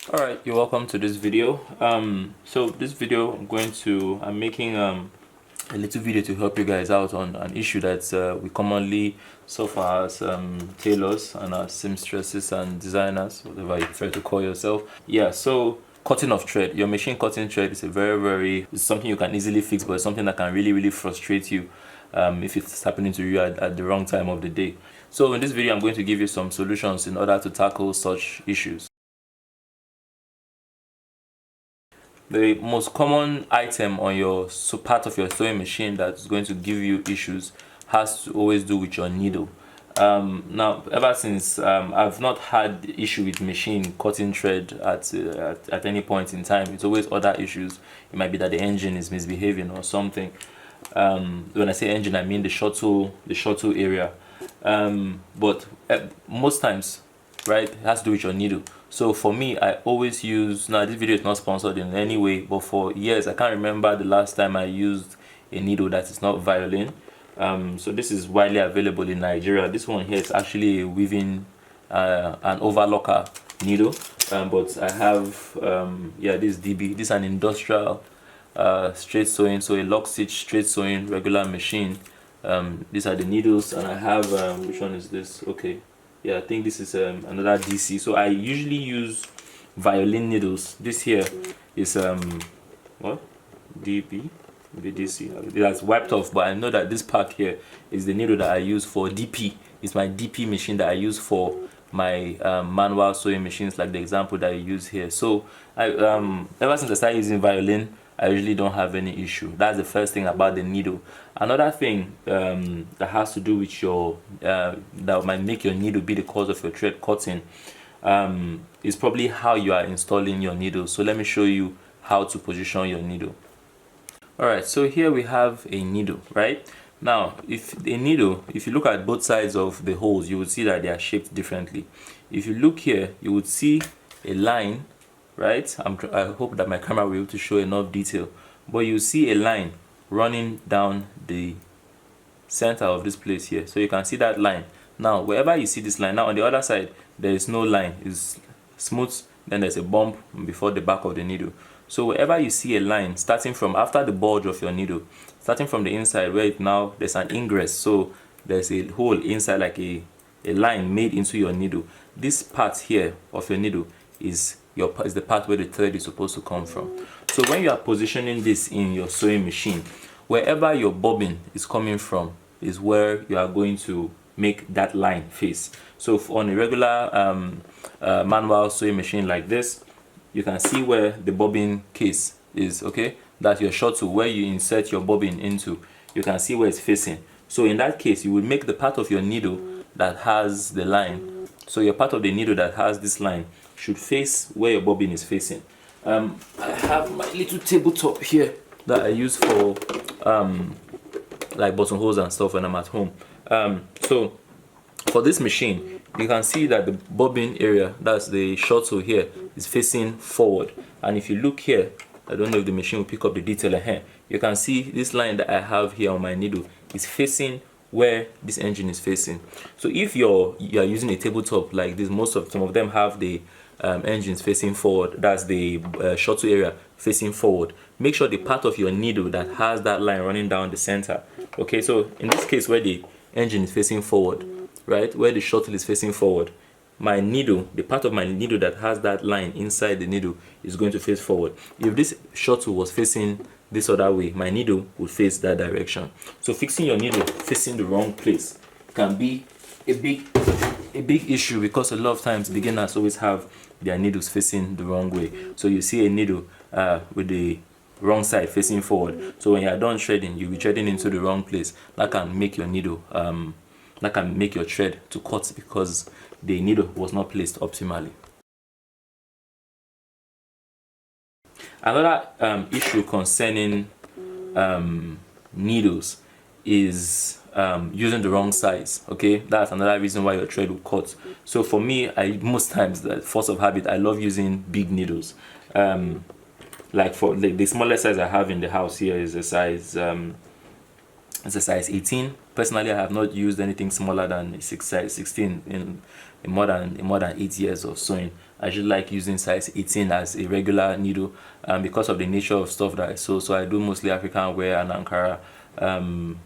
Alright, you're welcome to this video. So this video I'm making a little video to help you guys out on an issue that we commonly suffer as tailors and as seamstresses and designers, whatever you prefer to call yourself. Yeah, so cutting of thread. Your machine cutting thread is it's something you can easily fix, but it's something that can really frustrate you if it's happening to you at the wrong time of the day. So in this video, I'm going to give you some solutions in order to tackle such issues. The most common item on your part of your sewing machine that's going to give you issues has to always do with your needle. Now, ever since I've not had issue with machine cutting thread at any point in time. It's always other issues. It might be that the engine is misbehaving or something. When I say engine, I mean the shuttle area. But most times, right, it has to do with your needle. So for me, I always use, now this video is not sponsored in any way, but for years I can't remember the last time I used a needle that is not violin. So this is widely available in Nigeria. This one here is actually a weaving an overlocker needle, but I have yeah, this DB. This is an industrial straight sewing, so a lock stitch straight sewing regular machine. These are the needles, and I have which one is this? Okay, yeah, I think this is another DC. So I usually use violin needles. This here is what, DP, the DC. That's wiped off, but I know that this part here is the needle that I use for DP. It's my DP machine that I use for my manual sewing machines, like the example that I use here. So I ever since I started using violin, I usually don't have any issue. That's the first thing about the needle. Another thing that has to do with your that might make your needle be the cause of your thread cutting is probably how you are installing your needle. So let me show you how to position your needle. Alright, so here we have a needle, right? Now, if you look at both sides of the holes, you would see that they are shaped differently. If you look here, you would see a line, right? I hope that my camera will be able to show enough detail, but you see a line running down the center of this place here. So you can see that line. Now, wherever you see this line, now on the other side, there is no line. It's smooth, then there's a bump before the back of the needle. So wherever you see a line starting from after the bulge of your needle, starting from the inside where there's an ingress, so there's a hole inside, like a line made into your needle. This part here of your needle is the part where the thread is supposed to come from. So when you are positioning this in your sewing machine, wherever your bobbin is coming from is where you are going to make that line face. So on a regular manual sewing machine like this, you can see where the bobbin case is, okay? That's your shuttle where you insert your bobbin into. You can see where it's facing. So in that case, you will make the part of your needle that has the line. So your part of the needle that has this line should face where your bobbin is facing. I have my little tabletop here that I use for like buttonholes and stuff when I'm at home. So for this machine, you can see that the bobbin area, that's the shuttle here, is facing forward. And if you look here, I don't know if the machine will pick up the detail here. You can see this line that I have here on my needle is facing where this engine is facing. So if you are using a tabletop like this, some of them have the engines facing forward. That's the shuttle area facing forward. Make sure the part of your needle that has that line running down the center. Okay, so in this case where the engine is facing forward, right, where the shuttle is facing forward, my needle, the part of my needle that has that line inside the needle is going to face forward. If this shuttle was facing this other way, my needle would face that direction. So fixing your needle facing the wrong place can be a big issue, because a lot of times beginners always have their needles facing the wrong way. So you see a needle with the wrong side facing forward. So when you're done threading, you'll be threading into the wrong place. That can make your needle that can make your thread to cut because the needle was not placed optimally. Another issue concerning needles is using the wrong size. Okay, that's another reason why your thread will cut. So for me, most times, the force of habit, I love using big needles. Like for the smallest size I have in the house here is a size 18. Personally, I have not used anything smaller than size 16 in in more than 8 years of sewing. I just like using size 18 as a regular needle, because of the nature of stuff that I sew. So I do mostly African wear and Ankara.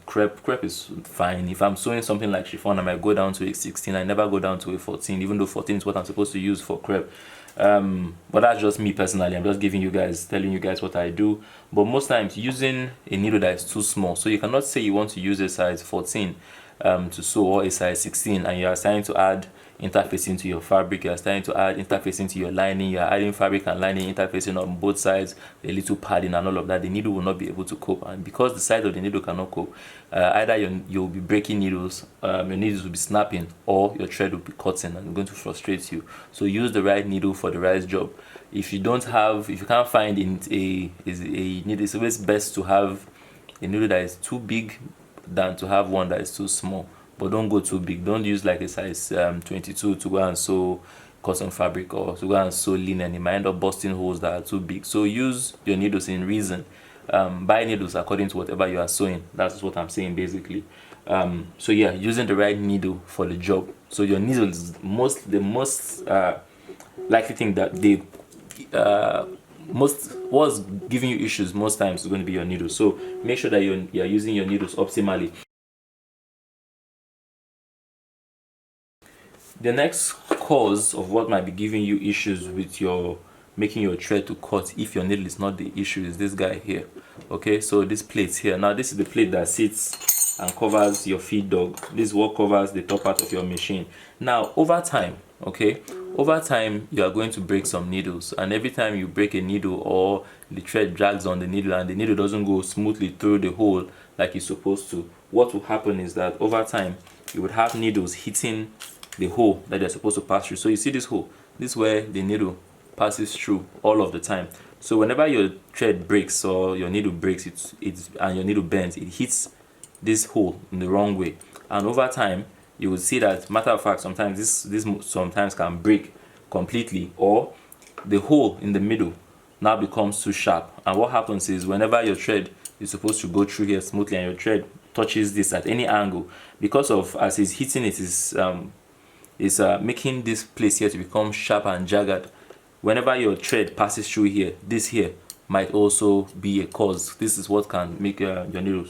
Crepe is fine. If I'm sewing something like chiffon, I might go down to a 16. I never go down to a 14, even though 14 is what I'm supposed to use for crepe. But that's just me personally. I'm just telling you guys what I do. But most times using a needle that is too small, so you cannot say you want to use a size 14 to sew, or a size 16, and you are starting to add interfacing to your fabric, you are starting to add interfacing to your lining, you are adding fabric and lining interfacing on both sides, a little padding and all of that. The needle will not be able to cope, and because the side of the needle cannot cope, either you'll be breaking needles, your needles will be snapping, or your thread will be cutting and going to frustrate you. So use the right needle for the right job. If you can't find a needle, it's always best to have a needle that is too big than to have one that is too small. But don't go too big. Don't use like a size 22 to go and sew cotton fabric, or to go and sew linen. You might end up busting holes that are too big. So use your needles in reason. Buy needles according to whatever you are sewing. That's what I'm saying basically. So yeah, using the right needle for the job. So your needle is the most likely thing that what's giving you issues most times is going to be your needle. So make sure that you're using your needles optimally. The next cause of what might be giving you issues with making your thread to cut, if your needle is not the issue, is this guy here. Okay, so this plate here. Now this is the plate that sits and covers your feed dog. This is what covers the top part of your machine. Now over time, you are going to break some needles, and every time you break a needle, or the thread drags on the needle and the needle doesn't go smoothly through the hole like it's supposed to, what will happen is that over time you would have needles hitting the hole that they're supposed to pass through. So you see this hole, this is where the needle passes through all of the time. So whenever your thread breaks or your needle breaks, and your needle bends, it hits this hole in the wrong way, and over time you will see that, matter of fact, sometimes this sometimes can break completely, or the hole in the middle now becomes too sharp. And what happens is, whenever your thread is supposed to go through here smoothly and your thread touches this at any angle, because of as it's hitting it is making this place here to become sharp and jagged. Whenever your thread passes through here, this here might also be a cause. This is what can make your needle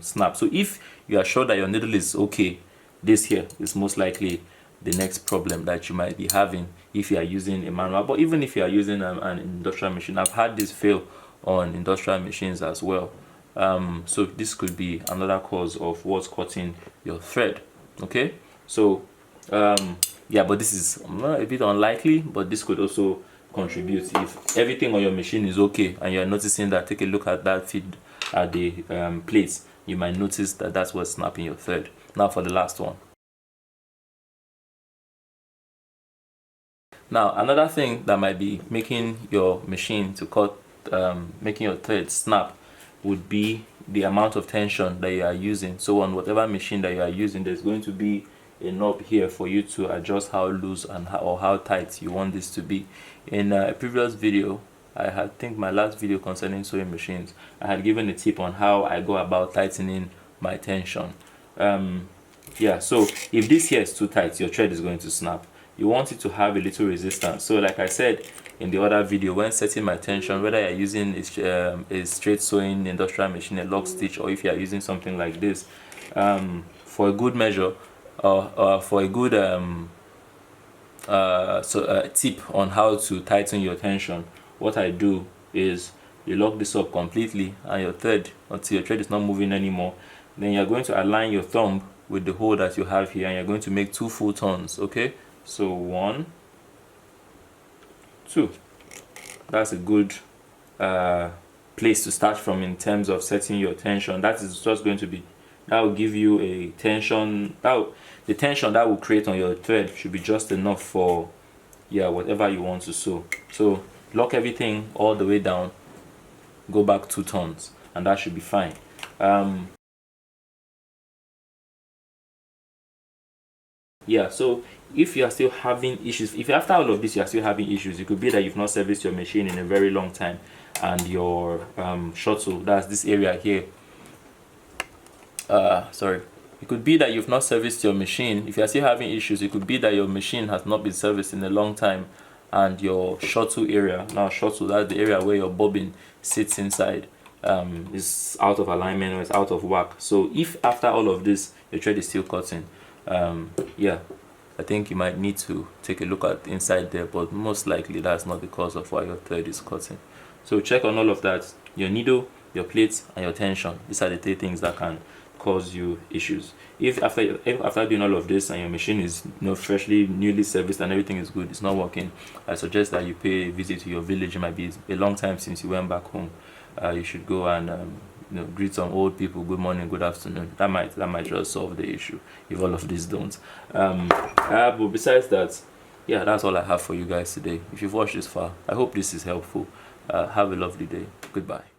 snap. So if you are sure that your needle is okay, this here is most likely the next problem that you might be having if you are using a manual. But even if you are using an industrial machine, I've had this fail on industrial machines as well. So this could be another cause of what's cutting your thread. Okay, so yeah, but this is a bit unlikely, but this could also contribute. If everything on your machine is okay and you're noticing that, take a look at that feed at the plates, you might notice that that's what's snapping your thread. Now for the last one. Now another thing that might be making your machine to cut, making your thread snap, would be the amount of tension that you are using. So on whatever machine that you are using, there's going to be a knob here for you to adjust how loose and how tight you want this to be. In a previous video, I think my last video concerning sewing machines, I had given a tip on how I go about tightening my tension. Yeah, so if this here is too tight, your thread is going to snap. You want it to have a little resistance. So like I said in the other video, when setting my tension, whether you're using a straight sewing industrial machine, a lock stitch, or if you're using something like this, for a good measure, for a good tip on how to tighten your tension, what I do is you lock this up completely, and your thread, until your thread is not moving anymore, then you're going to align your thumb with the hole that you have here, and you're going to make 2 full turns. Okay, so 1, 2. That's a good place to start from in terms of setting your tension. That is just going to be, that will give you a tension, the tension that will create on your thread should be just enough for, yeah, whatever you want to sew. So lock everything all the way down, go back 2 turns, and that should be fine. Yeah, so if you are still having issues, if after all of this you are still having issues, it could be that you've not serviced your machine in a very long time, and your shuttle, that's this area here, sorry, It could be that you've not serviced your machine. If you're still having issues, it could be that your machine has not been serviced in a long time, and your shuttle area, now shuttle, that's the area where your bobbin sits inside, is out of alignment or it's out of whack. So if after all of this your thread is still cutting, yeah, I think you might need to take a look at inside there, but most likely that's not the cause of why your thread is cutting. So check on all of that: your needle, your plates, and your tension. These are the 3 things that can cause you issues. If after doing all of this and your machine is freshly newly serviced and everything is good, it's not working, I suggest that you pay a visit to your village. It might be a long time since you went back home. You should go and greet some old people, good morning, good afternoon. That might just solve the issue if all of these don't. But besides that, yeah, that's all I have for you guys today. If you've watched this far, I hope this is helpful. Have a lovely day. Goodbye.